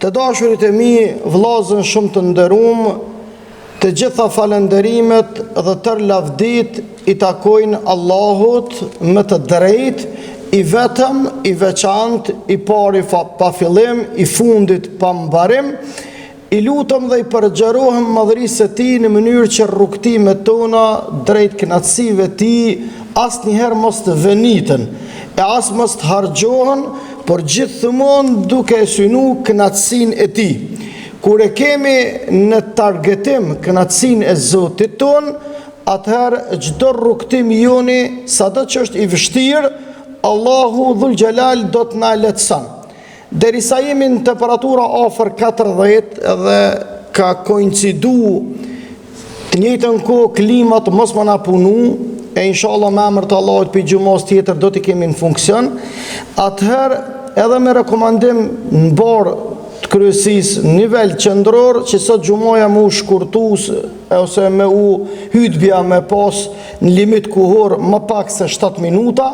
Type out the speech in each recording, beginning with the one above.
Të dashurit e mi, vllazën shumë të nderuam, të gjitha falënderimet dhe tërë lavdit i takojnë Allahut më të drejt, i vetëm, i veçant, i pari pa fillim, i fundit pa mbarim. I lutëm dhe i përgjerohem madhërisë e Tij në mënyrë që rrugtimet tona drejt kënaqësive të Tij asnjëherë mos të veniten e as mos të harxhohen, por gjithmonë duke e synu kënaqësinë e Tij. Kur e kemi në targetim kënaqësinë e Zotit ton, atëherë çdo rrugtim joni, sado që është i vështirë, Allahu Dhul Gjelal do të na lehtëson. Derisa jemi në temperatura afër 40 dhe ka koincidu të njëjtën kohë klimat mos më na punu, e inshallah me emër të Allahut për gjumos tjetër do t'i kemi në funksion, atëherë edhe me rekomandim në barë të kryesisë nivel qendror që sot gjumoja me u shkurtus ose me u hutbja me pas në limit kohor më pak se 7 minuta,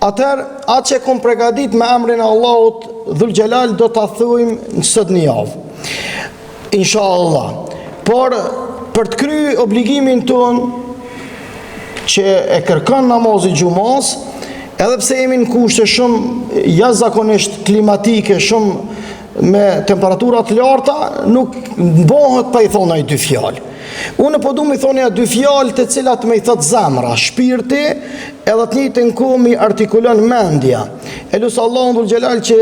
atëherë atë që kom pregadit me emrin e Allahut Dhul Gjelal do t'a thujmë në sot një javë. Inshallah. Por për të kry obligimin ton që e kërkon namazi xumos, edhe pse jemi në kushte shumë jashtëzakonisht klimatike, shumë me temperaturat larta, nuk bëhet pa i thonë ai dy fjalë. Unë po du me thonë dy fjalë të cilat me i thot zemra, shpirti, edhe të njëjtën kohë mi artikulon mendja. E lusë Allahun Dhul Gjelal që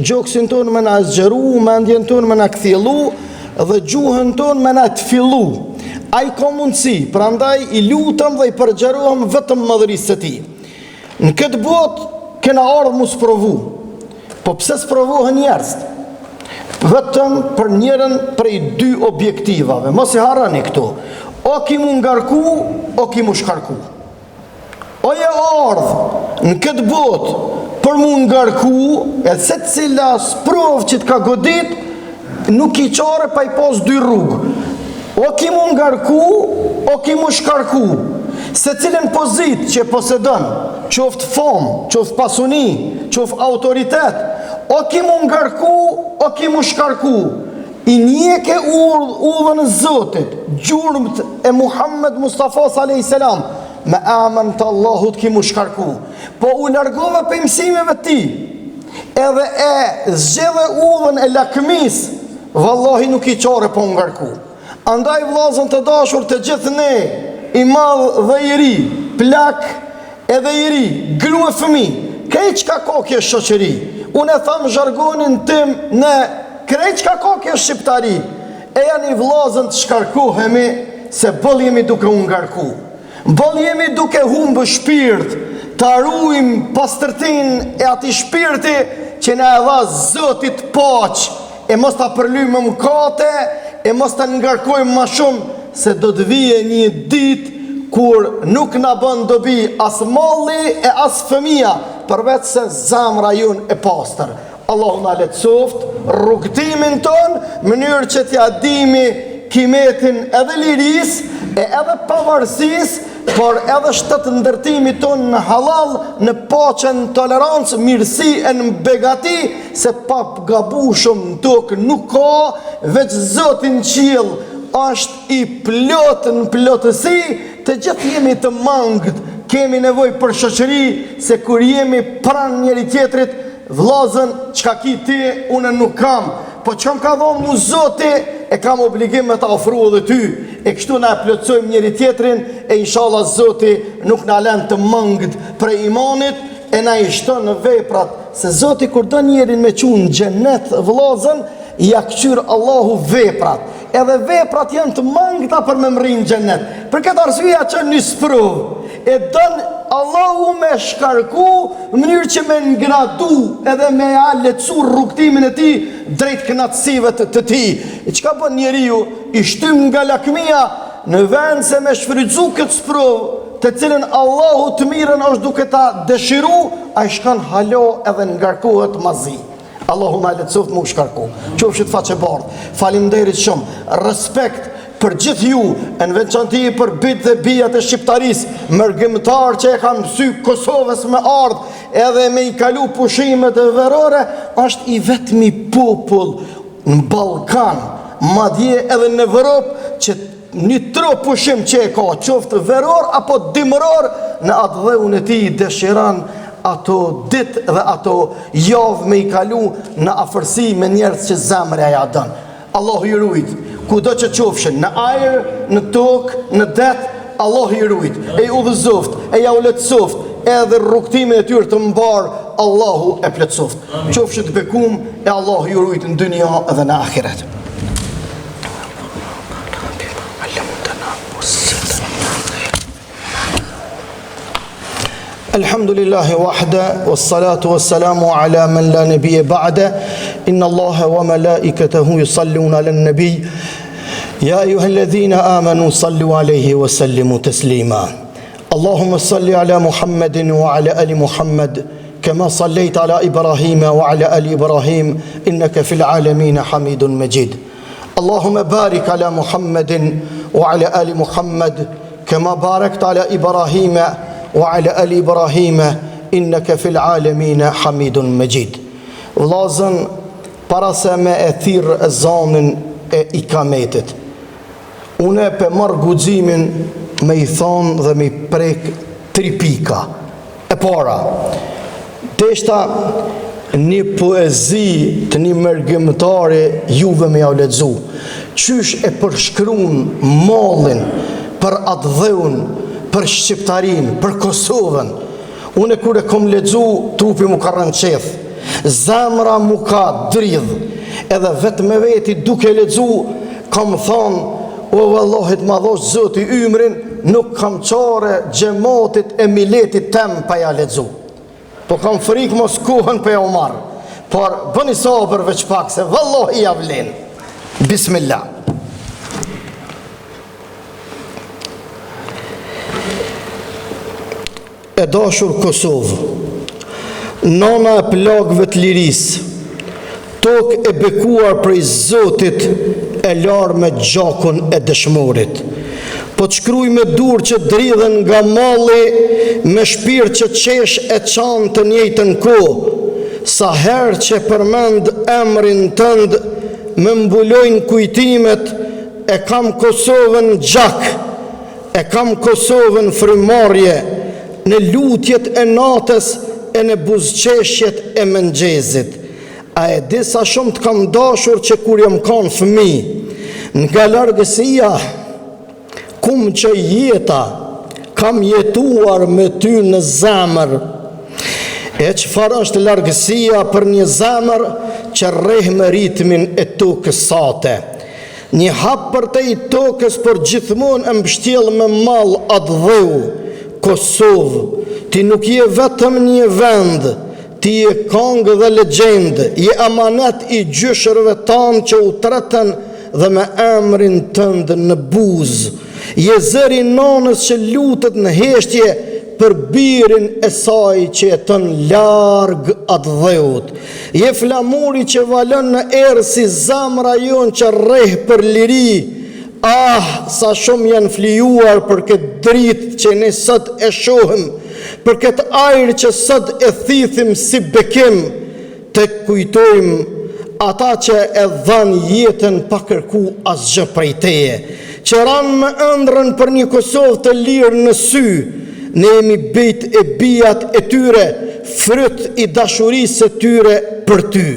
gjoksin tonë me na zgjeru, mendjen tonë me na kthjellu dhe gjuhën tonë me na të fillu. Ai ka mundësi, prandaj i lutëm dhe i përgjerohem vetëm madhërisë së Tij. Në këtë botë kena ardhur mu sprovu. Po pse sprovohen njerëzit? Vetëm për njërin prej dy objektivave. Mos i harroni këtu. O ki mu ngarku, o ki mu shkarku. O je ardhë në këtë botë për mu ngarku, e se cila sprov që t'ka godit, nuk i qare pa i pos dy rrugë. O ki mu ngarku, o ki mu shkarku. Se cilën pozit që posedon, qoftë famë, qoftë pasuni, qoftë autoritet, o ki mu ngarku, o ki mu shkarku. I njeke udhën e Zotit, gjurmët e Muhammed Mustafa s.a.s. me emën të Allahut ki mu shkarku. Po u largove për mësimeve ti, edhe e zgjedhe udhën e lakmis, vallahi nuk i qare po ngarku. Andaj vllazën të dashur të gjithë ne, i madh dhe i ri, plak edhe i ri, gru e fëmi, krejt qka kokje shoqëri. Unë e thamë zhargonin tim në krejt qka kokje shqiptari. E janë i vllazën të shkarkohemi se bëll jemi duke unë ngarku. Bëll jemi duke humbë shpirt, të arruim pastërtin e ati shpirti që na e dha Zotit paq, e mos ta përlymë më mkate, e mos ta ngarkojmë ma shumë, se do të vije një ditë kur nuk na bën dobi as malli e as fëmia, përveç se zamra jon e pastër. Allahu na lehtësoft rrugtimin ton, mënyrë që t'ja dimi kimetin edhe liris e edhe pavarësisë, por edhe shtetë ndërtimi ton në halal, në paqen, tolerancë, mirësi e në begati, se pa gabu shumë në tokë nuk ka, veç Zotin qiell është i plot në plotësi, të gjithë jemi të mangët, kemi nevojë për shoqëri, se kur jemi pranë njëri tjetrit, vllazën, çka ki ti, unë nuk kam, po çka më ka dhënë mu Zoti, e kam obligim me ta ofru edhe ty, e kështu na plotësojmë njëri tjetrin, e inshallah Zoti nuk na lën të mangët për imanit, e na i shton në veprat, se Zoti kur do njerin me qunë në xhenet vllazën, ja këqyr Allahu veprat, edhe veprat janë të mangëta për me mrinë xhenet. Për këtë arsye që një sprov, e don Allahu me shkarku në mënyrë që me ngradu edhe me lehtësu rrugtimin e tij drejt kënaqësive të tij. E çka bën njeriu? I shtym nga lakmia në vend se me shfrytzu këtë sprov, të cilën Allahu të mirën është duke ta dëshiru, ai shkon halo edhe ngarkohet mazi. Allahu na lehtësoft më u shkarku. Qofshit faqe bardh. Faleminderit shumë. Respekt për gjithë ju, në veçanti për bitë dhe bijat e shqiptarisë, mërgëmtar që e kanë mësy Kosovës me ardhë, edhe me i kalu pushimet e verore, është i vetmi popull në Ballkan, madje edhe në Evropë, që një trup pushim që e ka, qoftë veror apo dimëror, në atë dheun e tij dëshiron ato ditë dhe ato javë me i kalu në afërsi me njerëz që zemra ja don. Allahu i rujt, kudo që qofshin, në ajër, në tokë, në det, Allahu i rujt, e udhëzoft, e ja u lehtësoft, edhe rrugtimin e tyre të mbar, Allahu e plotësoft. Qofshin të bekum, e Allahu i rujt në dunia edhe në ahiret. Alhamdulillahi wahda, wassalatu wassalamu ala man la nabiyya ba'da. Inna Allaha wa malaikatahu yusalluna ala nabiy. Ya ayyuhalladhina amanu sallu alayhi wa sallimu taslima. Allahumma salli ala Muhammadin wa ala ali Muhammad kama sallaita ala Ibrahim wa ala ali Ibrahim innaka fil alamin Hamidun Majid. Allahumma barik ala Muhammadin wa ala ali Muhammad kama barakta ala Ibrahim وعلى آل إبراهيم إنك في العالمين حميد مجيد. Vllazën, para se me e thirr ezanën e ikametit, unë pe marr guximin me i thonë dhe me i prek 3 pika. E para, deshta një poezi të një mërgëmëtare juve me ja lexu. Qysh e përshkruan mallin për atë dheun, për Shqiptarin, për Kosovën. Unë kur e kom lexu, trupi mu ka rënë qeth, zemra mu ka dridh, edhe vetë me veti duke lexu, kam thonë, o vallahit madhosh Zoti ymrin, nuk kam qare xhamatit e miletit tem pa ja lexu. Po kam frikë mos kohën pa ja u marr. Por bëni sabër veç pak se vallahi ja vlen. Bismillah. E dashur Kosovë, nona e plagëve të lirisë, tokë e bekuar prej Zotit, e larë me gjakun e dëshmorit. Po të shkruj me dur që dridhen nga malli, me shpirt që qesh e qanë të njëjtën kohë, sa herë që përmend emrin tënd, me mbulojnë kujtimet, e kam Kosovën gjak, e kam Kosovën frymarrje, në lutjet e natës e në buzëqeshjet e mëngjezit. A e di sa shumë të kam dashur që kur jam kanë fëmi, nga largësia, kum që jeta, kam jetuar me ty në zemër. E çfarë është largësia për një zemër që rreh me ritmin e tokës sate. Një hap për te i tokës, por gjithmonë e mbështjell me mall atë dheu. Kosovë, ti nuk je vetëm një vend, ti je këngë dhe legjendë, je amanet i gjyshërve tanë që u tretën dhe me emrin tënd në buzë, je zëri nanës që lutet në heshtje për birin e saj që jeton larg atë dheut, je flamuri që valën në erë si zamra jonë që rreh për liri. Ah, sa shumë janë flijuar për këtë dritë që ne sot e shohim, për këtë ajër që sot e thithim si bekim, të kujtojmë ata që e dhanë jetën pa kërku asgjë prej teje, që ranë me ëndrën për një Kosovë të lirë në sy. Ne jemi bejt e bijat e tyre, fryt i dashurisë e tyre për ty.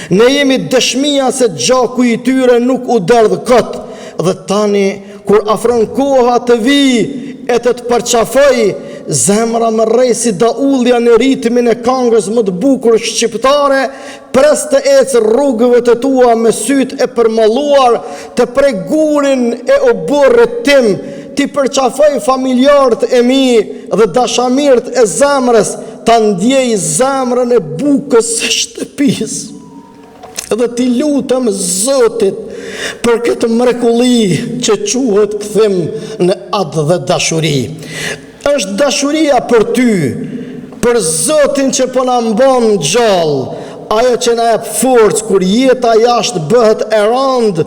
Ne jemi dëshmia se gjaku i tyre nuk u derdh kot. Dhe tani, kur afron koha të vi e të përqafoj, zemra më rrej si daullja në ritmin e këngës më të bukur shqiptare, pres të ecë rrugëve të tua me syt e përmalluar, të prej gurin e oborrit tim, ti përqafoj familjarët e mi dhe dashamirët e zemrës, ta ndjej zemrën e bukës së shtëpisë. Dhe ti lutem Zotit për këtë mrekulli që quhet kthim në atë dhe dashuri. Është dashuria për ty, për Zotin që po na mban gjallë, ajo që na jep forcë kur jeta jashtë bëhet e rëndë,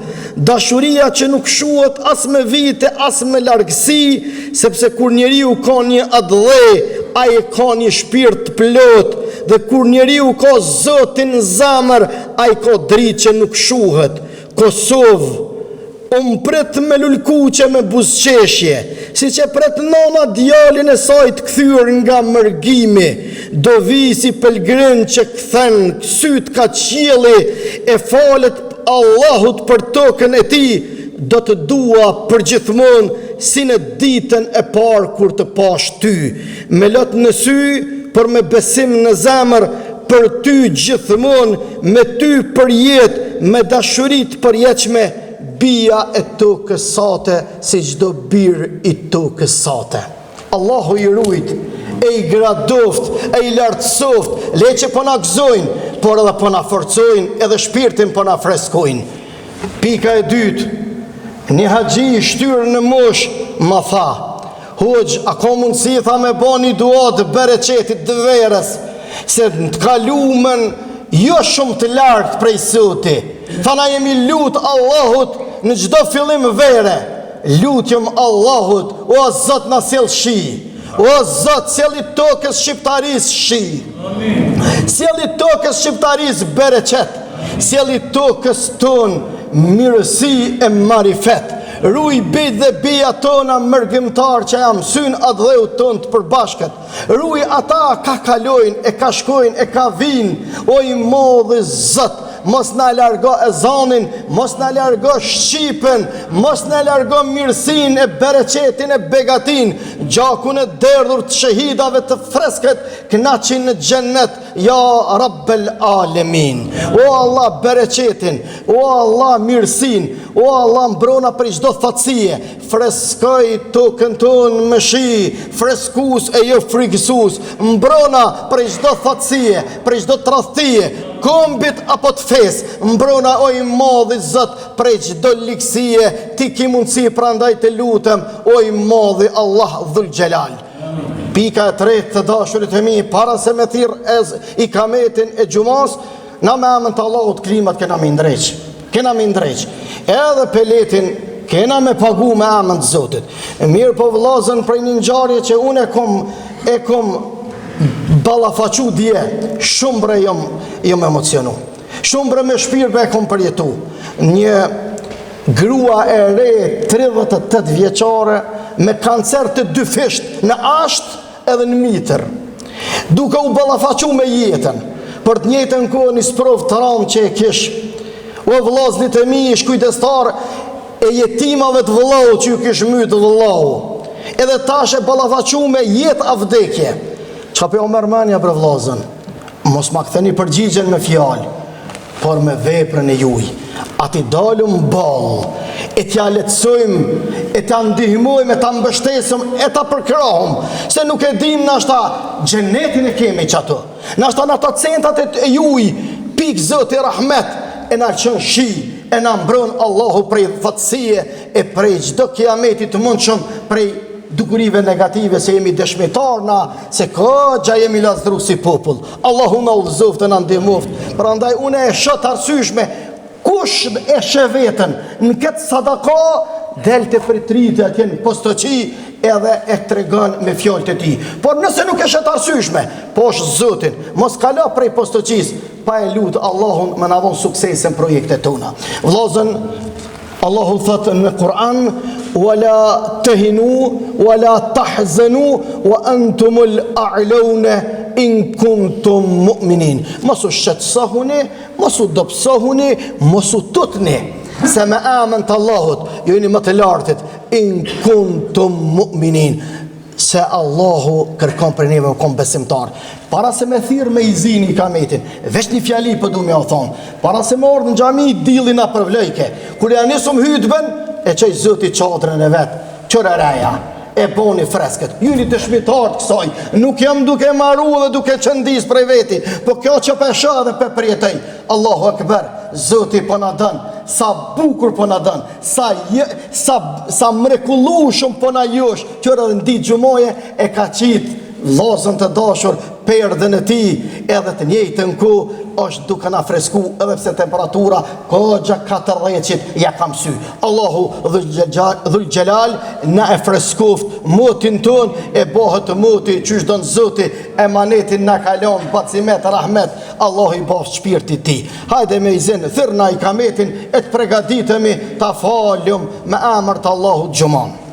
dashuria që nuk shuhet as me vite, as me largësi, sepse kur njeriu ka një adhë, ai ka një shpirt plot Dhe kur njeriu ka Zotin në zemër, ai ka dritë që nuk shuhet. Kosovë, pret me lulkuqe me buzqeshje, si që pret nona djalin e saj të kthyr nga mërgimi, do vi si pelgrin që kthen syt ka qielli e falet Allahut për tokën e tij, do të dua përgjithmonë si në ditën e parë kur të pash ty, me lot në sy, për me besim në zemër, për ty gjithmonë, me ty për jetë, me dashurit për jetshme, bia e tokës sate, si çdo bir i tokës sate. Allahu i rujt, e i gradoft, e i lartësoft, le që po na gëzojnë, por edhe po na forcojnë, edhe shpirtin po na freskojnë. Pika e dytë, një haxhi i shtyrë në mosh, ma tha, hoxh, a ka mundësi tha me bani dua të bereqetit të verës, se të kalumen jo shumë të lartë prej Zoti. Tha na jemi lutë Allahut në çdo fillim vere, lutjem Allahut, o Zot na sjell shi, o Zot sjell tokës shqiptaris shi, sjell tokës shqiptaris bereqet, sjell tokës ton mirësi e marifet, ruj bit dhe bija tona mërgimtar që jam syn adheu ton të përbashkët, ruj ata ka kalojnë, e ka shkojnë, e ka vinë, o i modhi Zot, mos na largo ezanin, mos na largo shqipen, mos na largo mirësin e bereqetin e begatin, gjakun e derdhur të shahidave të freskët, knaqin në xhennet, ja Rabbel Alemin. O Allah bereqetin, o Allah mirësin, o Allah mbrona për çdo fatësie, freskoj tokën tonë me shi, freskus e jo frikësus, mbrona për çdo fatësie, për çdo tradhtie, kombit apo të fes, mbrona o i modhi Zot prej çdo likësie, ti ki mundësi prandaj të lutem, o i modhi Allah Dhul Gjelal. Pika e tretë të dashurit e mi, para se me thirr i kametin e gjumas, na me amën të Allahut klimat kena me ndreq, edhe peletin kena me pagu me amën të Zotit. Mirë po vllazën prej një ngjarje që unë e kom ballafaqu dje, shumë bre jom emocionu, shumë bre me shpirë e kom përjetu. Një grua e re 38 vjeçare me kancer të dy fisht në asht edhe në mitër, duke u ballafaqu me jetën, për të njëjtën kohë një sprov të ramë që e kish. O vllaznit e mi ish kujdestar e jetimave të vëllau që ju kish mytë vëllau, edhe tash e ballafaqu me jetë a vdekje. Qa për o mërmanja për vllazën, mos ma këtheni përgjigjen me fjalë, por me veprën e juj. Ati dalëm ballë, e t'ja letësojmë, e t'ja ndihmojmë, e t'ja mbështesëm, e t'ja përkrahëm, se nuk e dim nashta xhenetin e kemi që ato, nashta në ato centat e juj, pikë Zoti rahmet, e na qënë shi, e na mbron Allahu prej fatësie, e prej çdo kiametit të mundshëm, prej dukurive negative, se jemi dëshmitar na, se gja jemi lazdru si popull. Allahu na udhëzoft e na ndihmoft. Prandaj une e shët arsyeshme, kush e shë vetën në këtë sadaka, delte për tritë atje në postoqi, edhe e tregon me fjalët e tij. Por nëse nuk e shët arsyeshme, posh Zotin, mos kalo prej postoqis, pa e lut Allahun më na dhon suksesin projektet tona. Vllazën, Allahu thëtë në Kur'an, wala tahinu wala tahzanu wa antumul a'launa in kuntum mu'minin. Mos u shqetësohuni, mos u dobësohuni, mos u tutni, se me amën të Allahut jeni më të lartit, in kuntum mu'minin, se Allahu kërkon për neve kom besimtar. Para se me thirë me izini i kametin, veç një fjali për du me o thonë, para se me ordë në gjami dilin a përvlejke, kur ja nisëm hytëben, e qëj Zoti qatrën e vetë, qëre reja, e boni freskët, ju një dëshmitar të kësaj, nuk jam duke maru dhe duke qëndis prej veti, po kjo që pesha dhe pe përjetej, Allahu akbar, Zoti po na dën, sa bukur po na dën, sa mrekullueshëm po na josh, qëra dhe në ditë gjumoje e ka qitë vllazën të dashur perdën e tij, edhe të njëjtën ku është duke na fresku, edhe pse temperatura goxha 40 ja kam sy. Allahu Dhul Gjelal na e freskoft motin ton, e bëhet moti qysh don Zoti, emanetin na kalon bacimet rahmet, Allahu i boft shpirtit ti. Hajde me izin, thirna i kametin, e të pregaditemi ta falum me emër të Allahut Gjuman.